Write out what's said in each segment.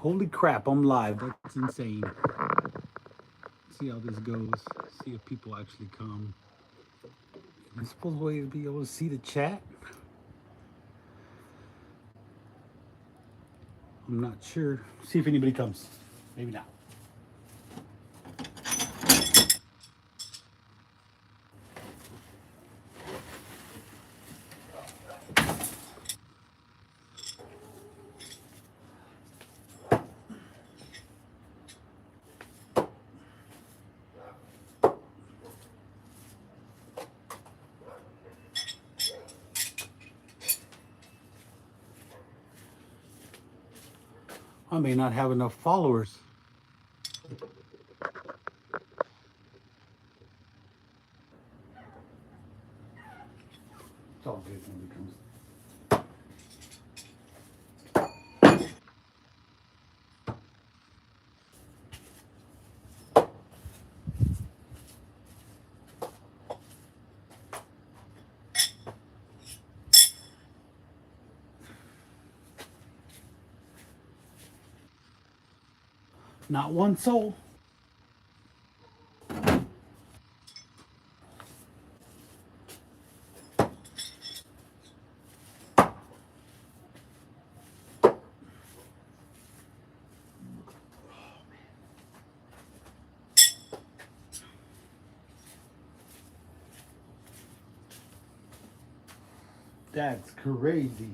Holy crap, I'm live. That's insane. See how this goes. See if people actually come. Am I supposed to be able to see the chat? I'm not sure. See if anybody comes. Maybe not. I may not have enough followers. It's all good when it comes. Not one soul. That's crazy.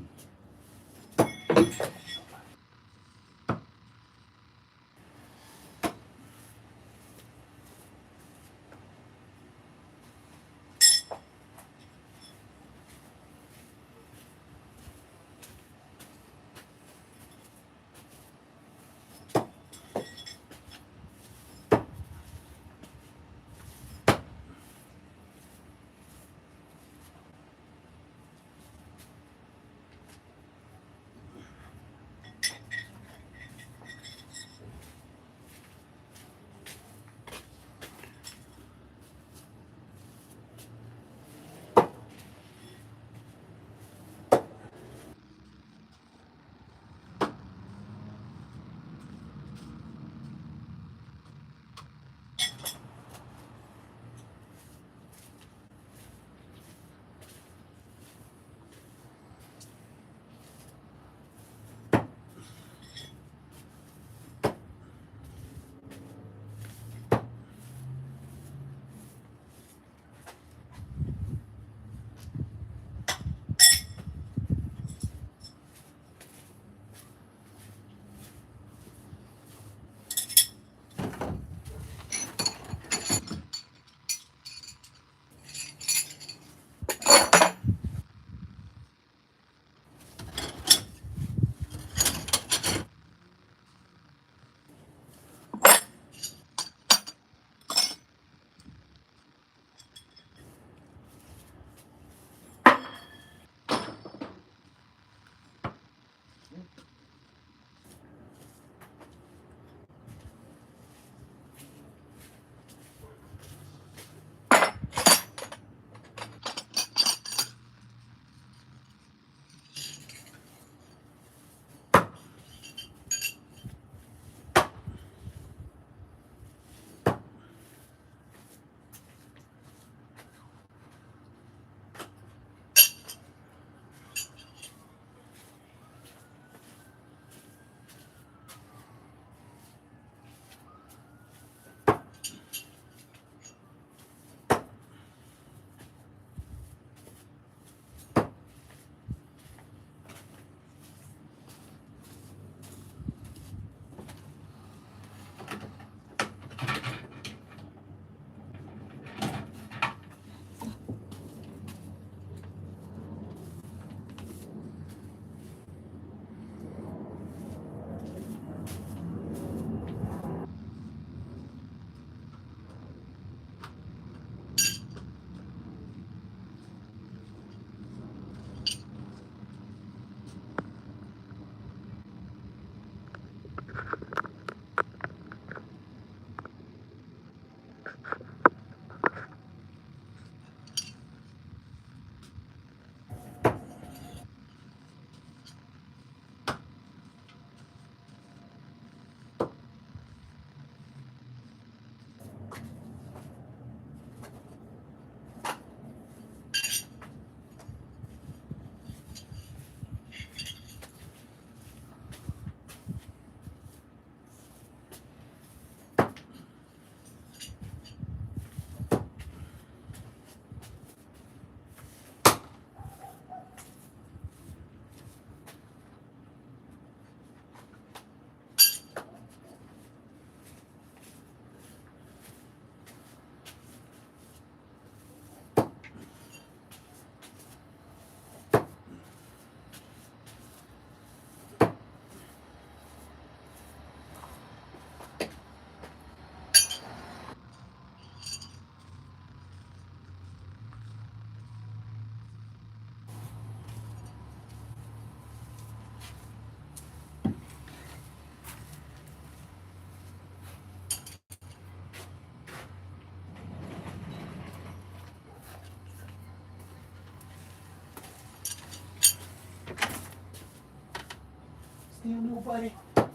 see nobody. Alright,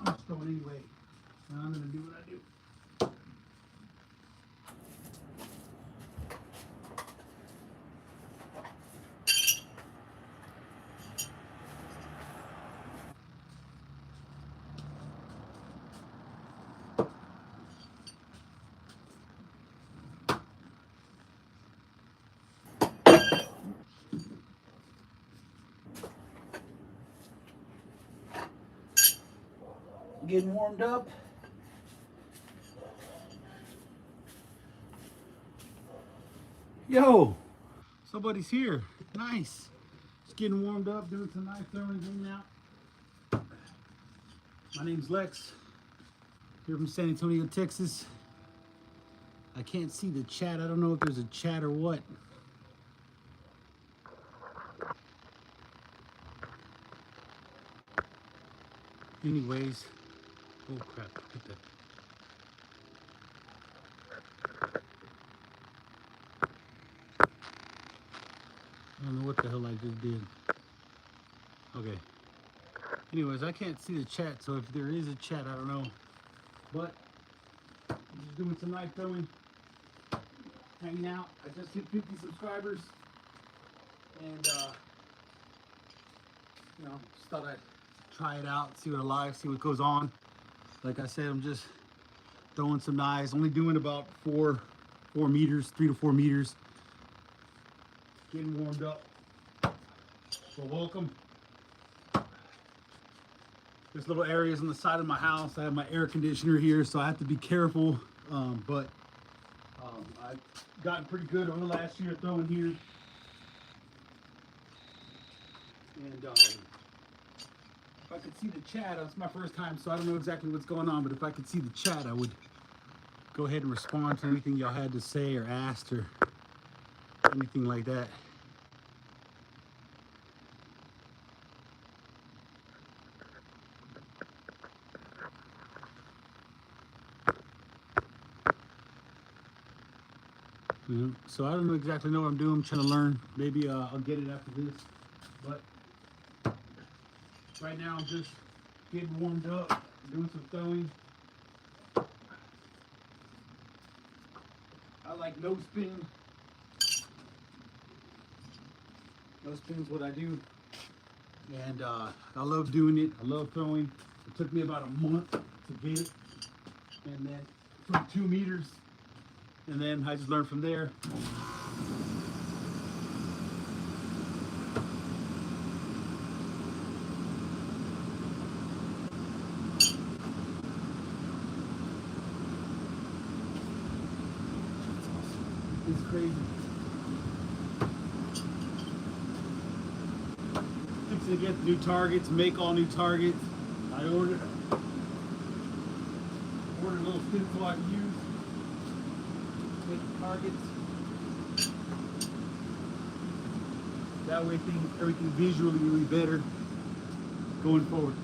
I'm just throwing anyway. I'm gonna do what I do. Getting warmed up. Yo, somebody's here. Nice. Just getting warmed up, doing some nice throwing in out. My name's Lex. Here from San Antonio, Texas. I can't see the chat. I don't know if there's a chat or what. Anyways, oh crap, look at that. I don't know what the hell I just did. Okay. Anyways, I can't see the chat, so if there is a chat, I don't know. But I'm just doing some night throwing, hanging out. I just hit 50 subscribers, and you know, just thought I'd try it out, see what I like, see what goes on. Like I said, I'm just throwing some knives, only doing about 4 meters, 3 to 4 meters. Getting warmed up. So welcome. There's little areas on the side of my house. I have my air conditioner here, so I have to be careful. But I've gotten pretty good over the last year throwing here. And if I could see the chat, it's my first time, so I don't know exactly what's going on, but if I could see the chat, I would go ahead and respond to anything y'all had to say or asked or anything like that. So I don't know exactly know what I'm doing. I'm trying to learn. Maybe I'll get it after this. But right now I'm just getting warmed up, doing some throwing. I like no spin. No spin's what I do. And I love doing it. I love throwing. It took me about a month to get it. And then from 2 meters. And then I just learned from there. It's crazy. Fixing to get new targets, make all new targets. I ordered a little spin so I can use. Targets. That way everything visually will be better going forward.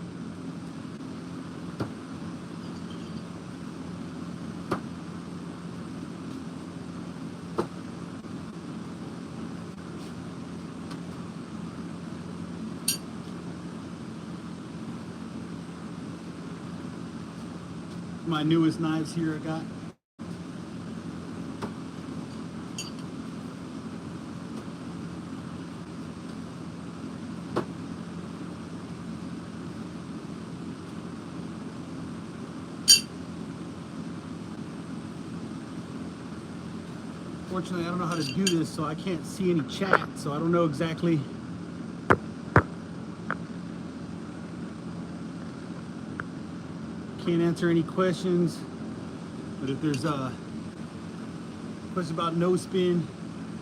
My newest knives here I got. Unfortunately, I don't know how to do this, so I can't see any chat, so I don't know exactly. Can't answer any questions, but if there's a question about no spin,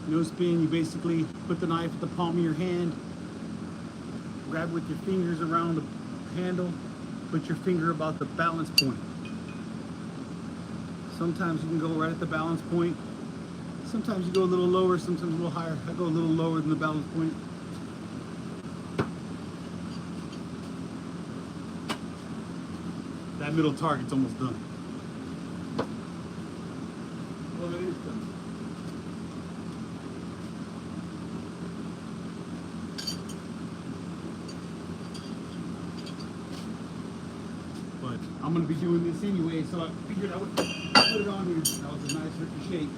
you basically put the knife at the palm of your hand, grab it with your fingers around the handle, put your finger about the balance point. Sometimes you can go right at the balance point. Sometimes you go a little lower, sometimes a little higher. I go a little lower than the balance point. That middle target's almost done. Well, it is done. but I'm gonna be doing this anyway, so I figured I would put it on here. That was a nice ricochet.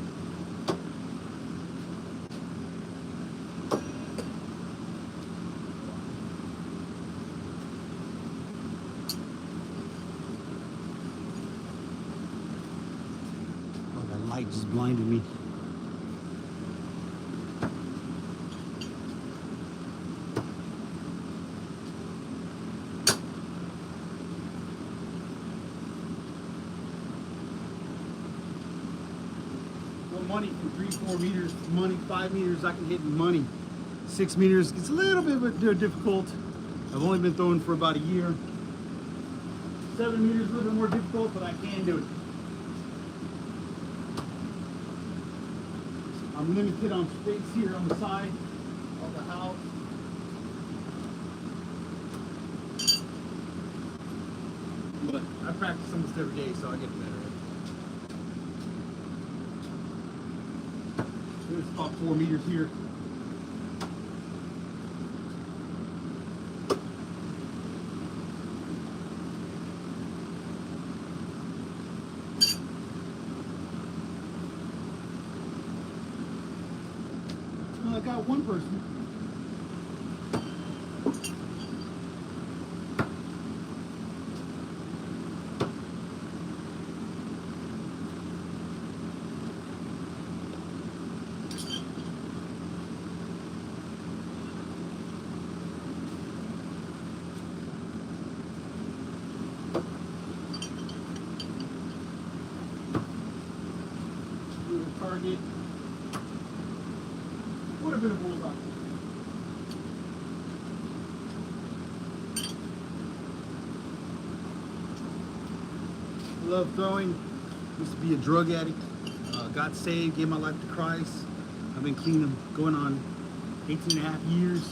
Oh, that light just blinded me. Money from 3-4 meters, money 5 meters I can hit in money. 6 meters it's a little bit difficult. I've only been throwing for about a year. 7 meters a little bit more difficult, but I can do it. I'm limited on space here on the side of the house. But I practice almost every day, so I get better. It's about 4 meters here. Well, I got one person. Target. What a bit of bullseye. I love throwing. Used to be a drug addict. Got saved, gave my life to Christ. I've been clean going on 18 and a half years.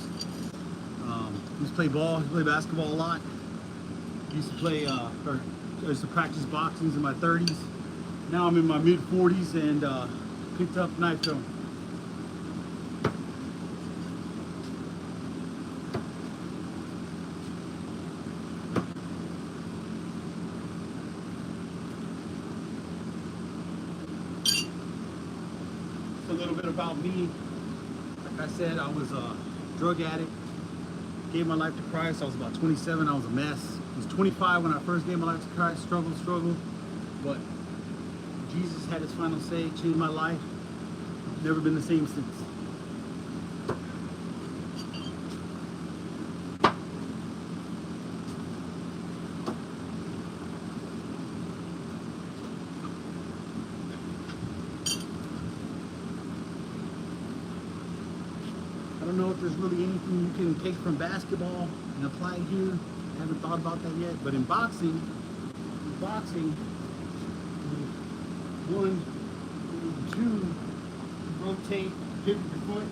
Used to play ball, used to play basketball a lot. Used to play, I used to practice boxing in my 30s. Now I'm in my mid 40s and picked up knife throwing. A little bit about me. Like I said, I was a drug addict. Gave my life to Christ. I was about 27. I was a mess. I was 25 when I first gave my life to Christ. Struggled. But Jesus had his final say, changed my life. Never been the same since. I don't know if there's really anything you can take from basketball and apply it here. I haven't thought about that yet. But in boxing, one, two, rotate, pivot your foot,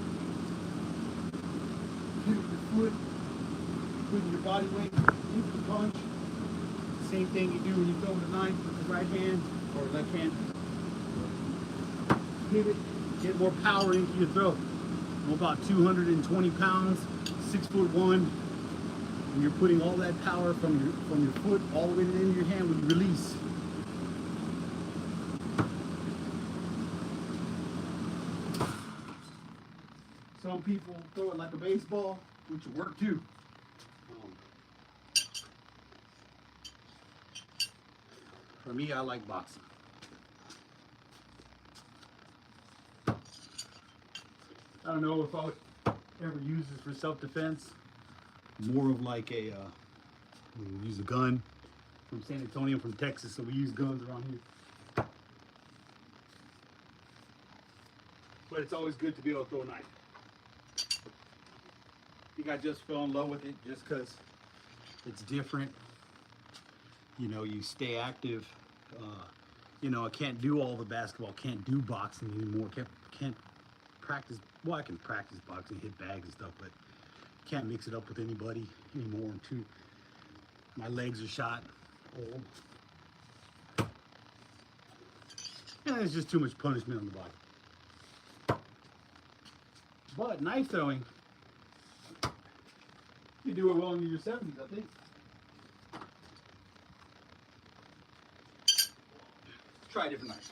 put your body weight into the punch. Same thing you do when you throw the knife with the right hand or left hand. Pivot, get more power into your throw. I'm about 220 pounds, 6'1", and you're putting all that power from your foot all the way to the end of your hand when you release. Some people throw it like a baseball, which will work too. For me, I like boxing. I don't know if I would ever use this for self-defense. More of like a, we use a gun. From San Antonio, from Texas, so we use guns around here. But it's always good to be able to throw a knife. I think I just fell in love with it just because it's different. You know, you stay active. You know, I can't do all the basketball, can't do boxing anymore. Can't practice. Well, I can practice boxing, hit bags and stuff, but can't mix it up with anybody anymore. And my legs are shot, old. And it's just too much punishment on the body. But knife throwing, you do it well into your 70s, I think. try a different knife.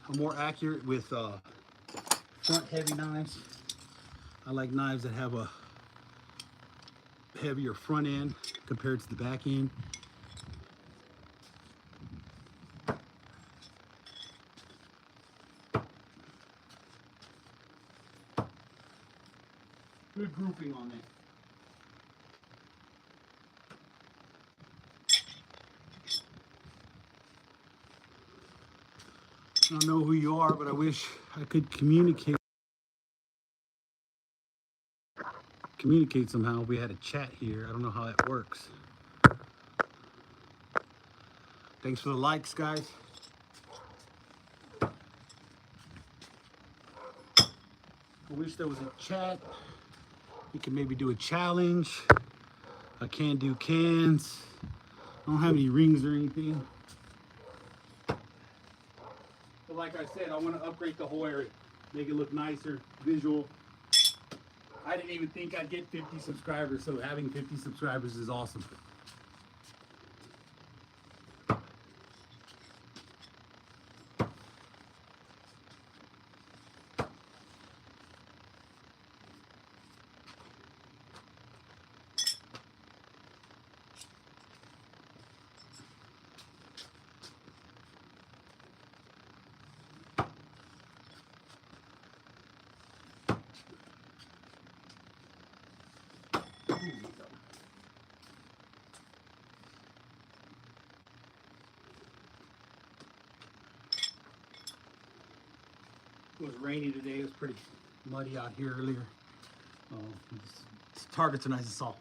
I'm more accurate with front heavy knives. I like knives that have a heavier front end compared to the back end. Good grouping on that. I don't know who you are, but I wish I could communicate somehow. We had a chat here. I don't know how that works. Thanks for the likes, guys. I wish there was a chat. We can maybe do a challenge. I can't do cans. I don't have any rings or anything. But like I said, I want to upgrade the whole area. Make it look nicer, visual. I didn't even think I'd get 50 subscribers, so having 50 subscribers is awesome. It was rainy today. It was pretty muddy out here earlier. These targets are nice and soft.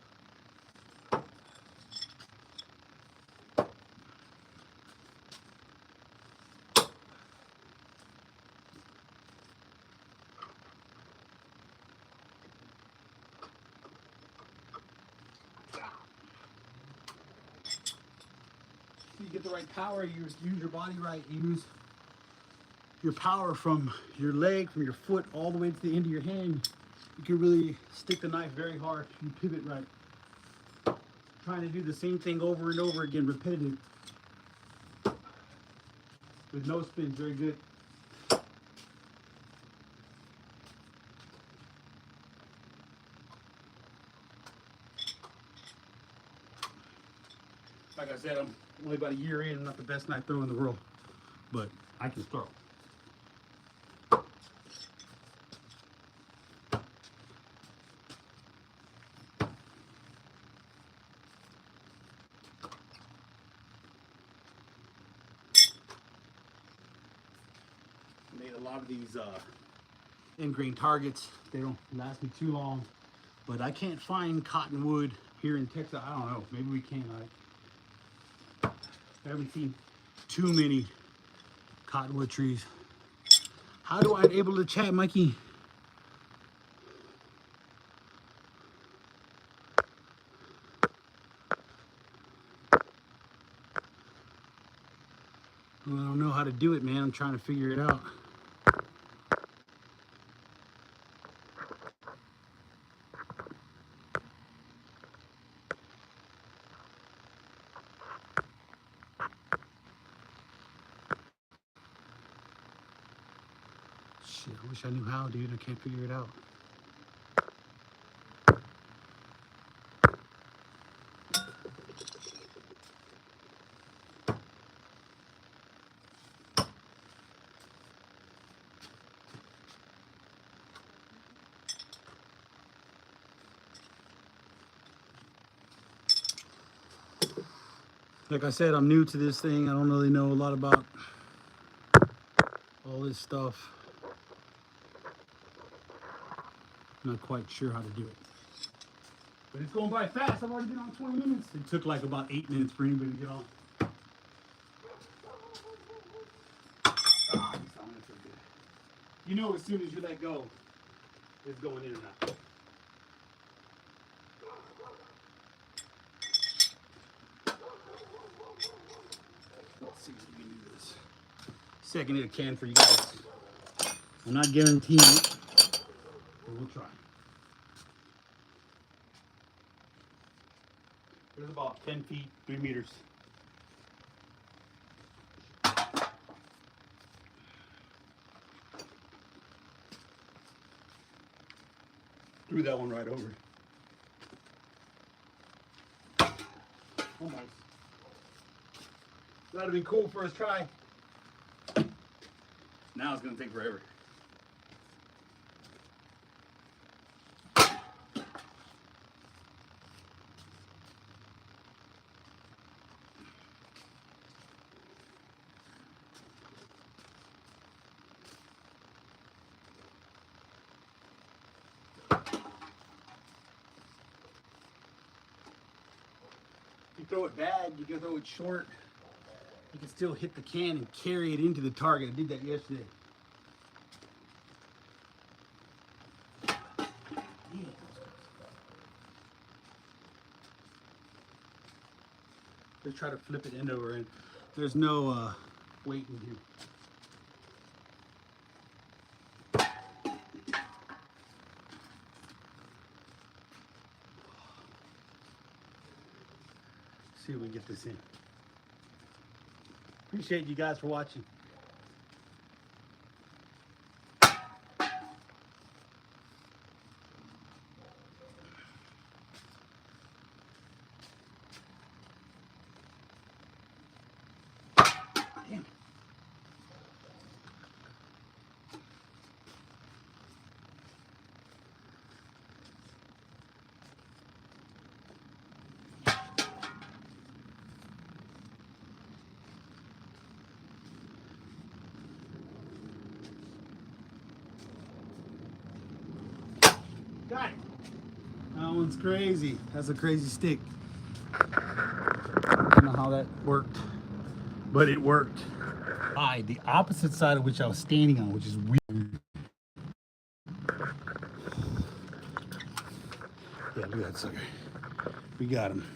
You get the right power, use your body right, use your power from your leg, from your foot, all the way to the end of your hand. You can really stick the knife very hard. You pivot right. Trying to do the same thing over and over again, repetitive. With no spins, very good. Like I said, I'm only about a year in. I'm not the best knife thrower in the world, but I can throw. Made a lot of these end grain targets. They don't last me too long, but I can't find cottonwood here in Texas. I don't know. Maybe we can. I haven't seen too many cottonwood trees. How do I able to chat, Mikey? Well, I don't know how to do it, man. I'm trying to figure it out. Shit, I wish I knew how, dude. I can't figure it out. Like I said, I'm new to this thing. I don't really know a lot about all this stuff. I'm not quite sure how to do it. But it's going by fast. I've already been on 20 minutes. It took like about 8 minutes for anybody to get on. Ah, it's sounding so good. You know, as soon as you let go, it's going in and out. Let's see if we can do this. See, I can hit a can for you guys. I'm not guaranteeing it, but we'll try. There's about 10 feet, 3 meters. Threw that one right over. Almost. That'd be cool first try. Now it's gonna take forever. You throw it bad, you can throw it short. You can still hit the can and carry it into the target. I did that yesterday. Just try to flip it end over end. There's no weight in here. See if we can get this in. Appreciate you guys for watching. Damn. Got it. That one's crazy. That's a crazy stick. I don't know how that worked, but it worked. The opposite side of which I was standing on, which is weird. Yeah, look at that sucker. We got him.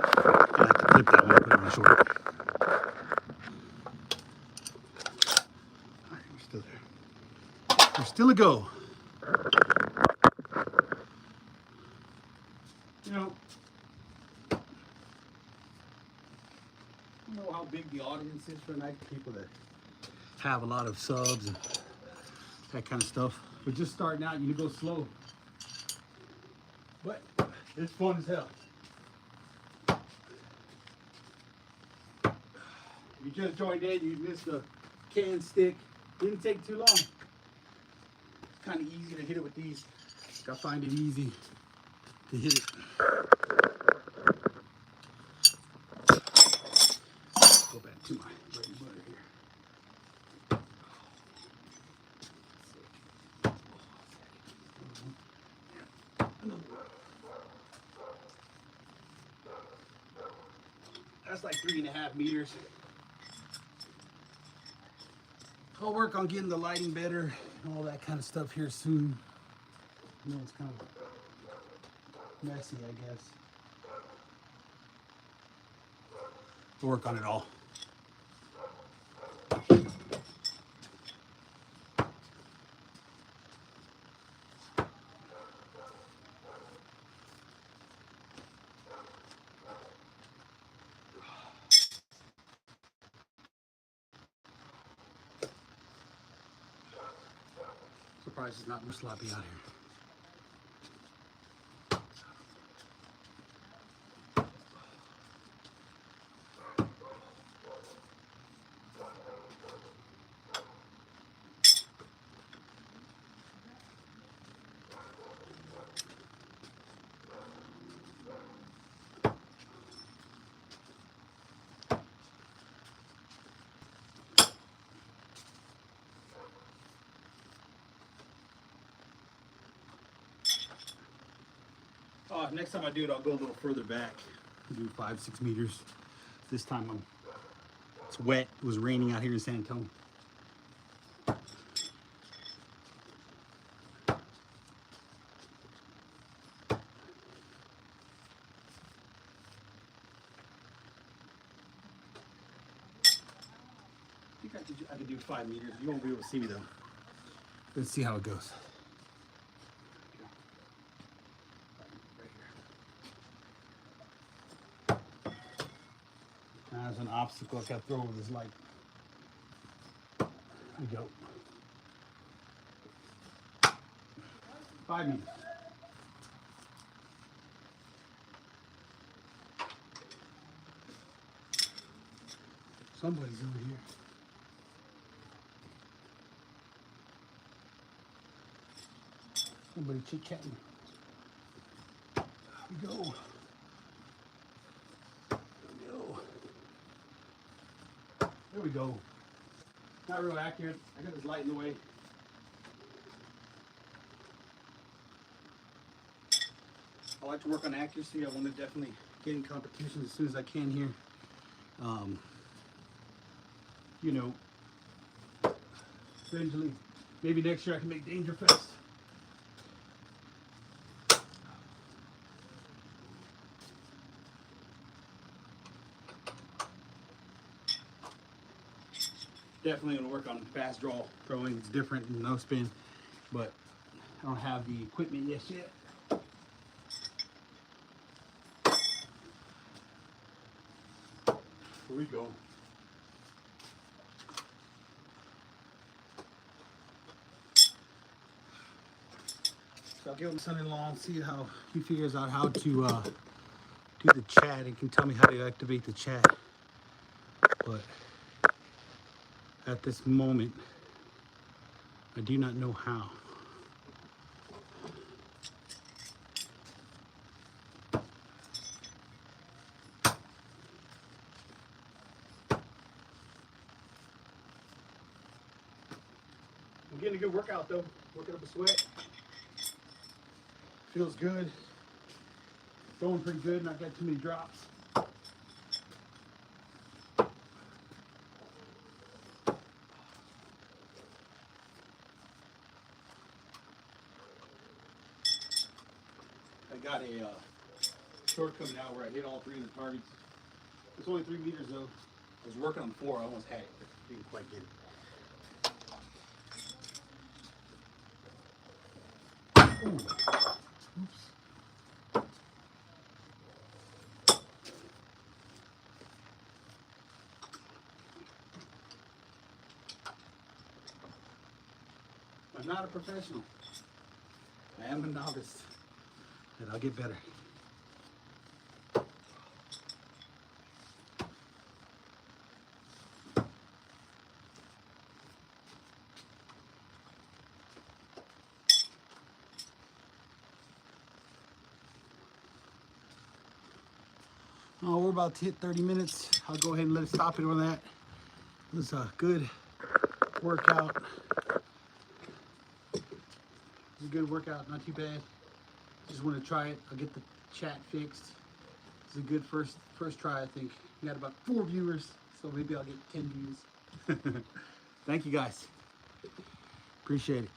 I have to clip that one, put it on short. All right, we're still there. We're still a go. You know, I don't know how big the audience is for tonight. People that have a lot of subs and that kind of stuff. But just starting out, you go slow. But it's fun as hell. You just joined in, you missed the can stick. Didn't take too long. It's kind of easy to hit it with these. I find it easy to hit it. Go back to my bread and butter here. That's like 3.5 meters. I'll work on getting the lighting better and all that kind of stuff here soon. I know it's kind of messy, I guess. We'll work on it all. Surprised it's not more sloppy out here. Next time I do it, I'll go a little further back. Do 5-6 meters. This time it's wet. It was raining out here in San Antonio. I think I could do 5 meters. You won't be able to see me though. Let's see how it goes. There's an obstacle I got to throw over this light. There we go. 5 meters. Somebody's over here. Somebody chit-chatting. There we go. There we go. Not real accurate. I got this light in the way. I like to work on accuracy. I want to definitely get in competition as soon as I can here. You know, eventually, maybe next year I can make Danger Fest. Definitely going to work on fast draw throwing. It's different than no spin, but I don't have the equipment yet. Here we go. So I'll give him son-in-law and see how he figures out how to do the chat. He can tell me how to activate the chat. But at this moment, I do not know how. I'm getting a good workout though. Working up a sweat. Feels good. Throwing pretty good, not got too many drops. I got a short coming out where I hit all 3 of the targets. It's only 3 meters though. I was working on 4, I almost had it, but didn't quite get it. Ooh. Oops. I'm not a professional. I am a novice, and I'll get better. Oh, we're about to hit 30 minutes. I'll go ahead and let it stop it on that. It was a good workout. It was a good workout, not too bad. Just want to try it. I'll get the chat fixed. It's a good first try, I think. We got about 4 viewers, so maybe I'll get 10 views. Thank you guys. Appreciate it.